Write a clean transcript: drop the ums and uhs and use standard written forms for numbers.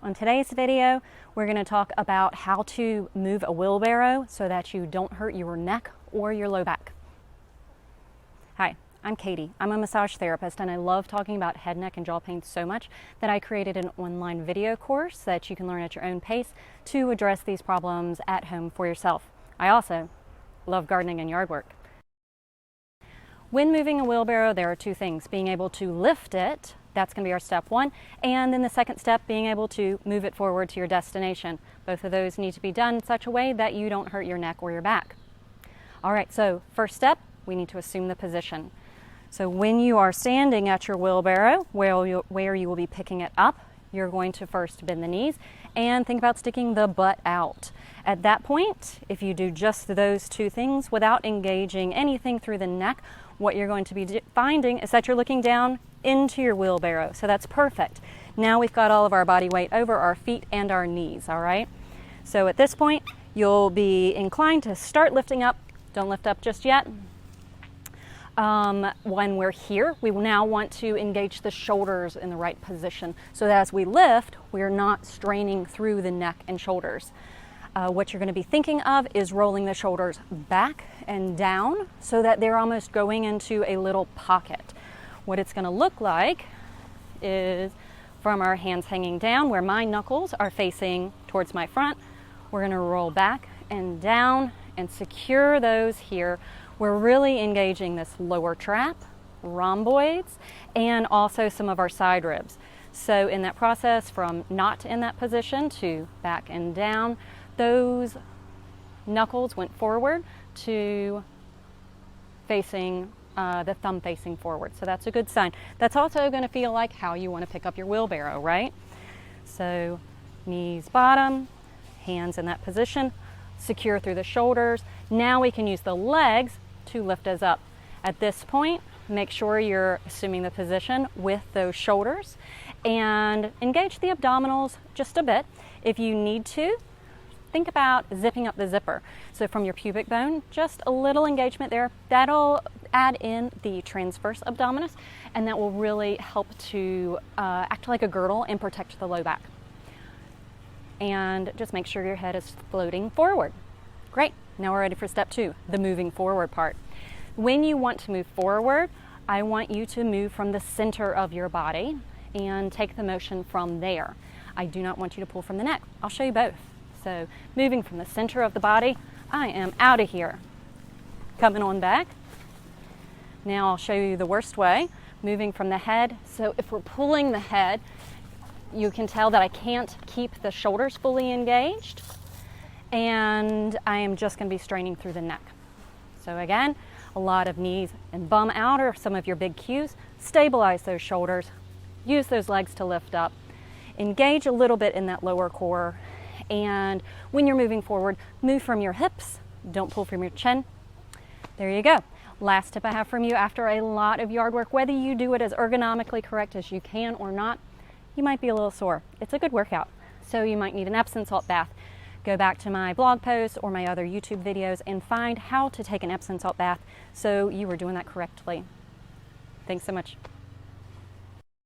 On today's video, we're going to talk about how to move a wheelbarrow so that you don't hurt your neck or your low back. Hi, I'm Katie. I'm a massage therapist and I love talking about head, neck, and jaw pain so much that I created an online video course that you can learn at your own pace to address these problems at home for yourself. I also love gardening and yard work. When moving a wheelbarrow, there are two things: being able to lift it, that's going to be our step one, and then the second step, being able to move it forward to your destination. Both of those need to be done in such a way that you don't hurt your neck or your back. All right, so first step, we need to assume the position. So when you are standing at your wheelbarrow, where you will be picking it up, you're going to first bend the knees and think about sticking the butt out. At that point, if you do just those two things without engaging anything through the neck, what you're going to be finding is that you're looking down into your wheelbarrow. So that's perfect. Now we've got all of our body weight over our feet and our knees, all right? So at this point, you'll be inclined to start lifting up. Don't lift up just yet. When we're here, we now want to engage the shoulders in the right position so that as we lift, we're not straining through the neck and shoulders. What you're going to be thinking of is rolling the shoulders back and down so that they're almost going into a little pocket. What it's going to look like is from our hands hanging down, where my knuckles are facing towards my front, we're going to roll back and down and secure those here. We're really engaging this lower trap, rhomboids, and also some of our side ribs. So in that process, from not in that position to back and down, those knuckles went forward to facing the thumb facing forward. So that's a good sign. That's also going to feel like how you want to pick up your wheelbarrow, right? So knees bottom, hands in that position, secure through the shoulders. Now we can use the legs to lift us up. At this point, make sure you're assuming the position with those shoulders and engage the abdominals just a bit. If you need to, think about zipping up the zipper. So from your pubic bone, just a little engagement there. That'll add in the transverse abdominis, and that will really help to act like a girdle and protect the low back. And just make sure your head is floating forward. Great. Now we're ready for step two, the moving forward part. When you want to move forward, I want you to move from the center of your body and take the motion from there. I do not want you to pull from the neck. I'll show you both. So moving from the center of the body, I am out of here. Coming on back. Now I'll show you the worst way, moving from the head. So if we're pulling the head, you can tell that I can't keep the shoulders fully engaged, and I am just going to be straining through the neck. So again, a lot of knees and bum out are some of your big cues. Stabilize those shoulders, use those legs to lift up, engage a little bit in that lower core, and when you're moving forward, move from your hips, don't pull from your chin. There you go. Last tip I have from you: after a lot of yard work, whether you do it as ergonomically correct as you can or not, you might be a little sore. It's a good workout, so you might need an Epsom salt bath. Go back to my blog post or my other YouTube videos and find how to take an Epsom salt bath so you were doing that correctly. Thanks so much.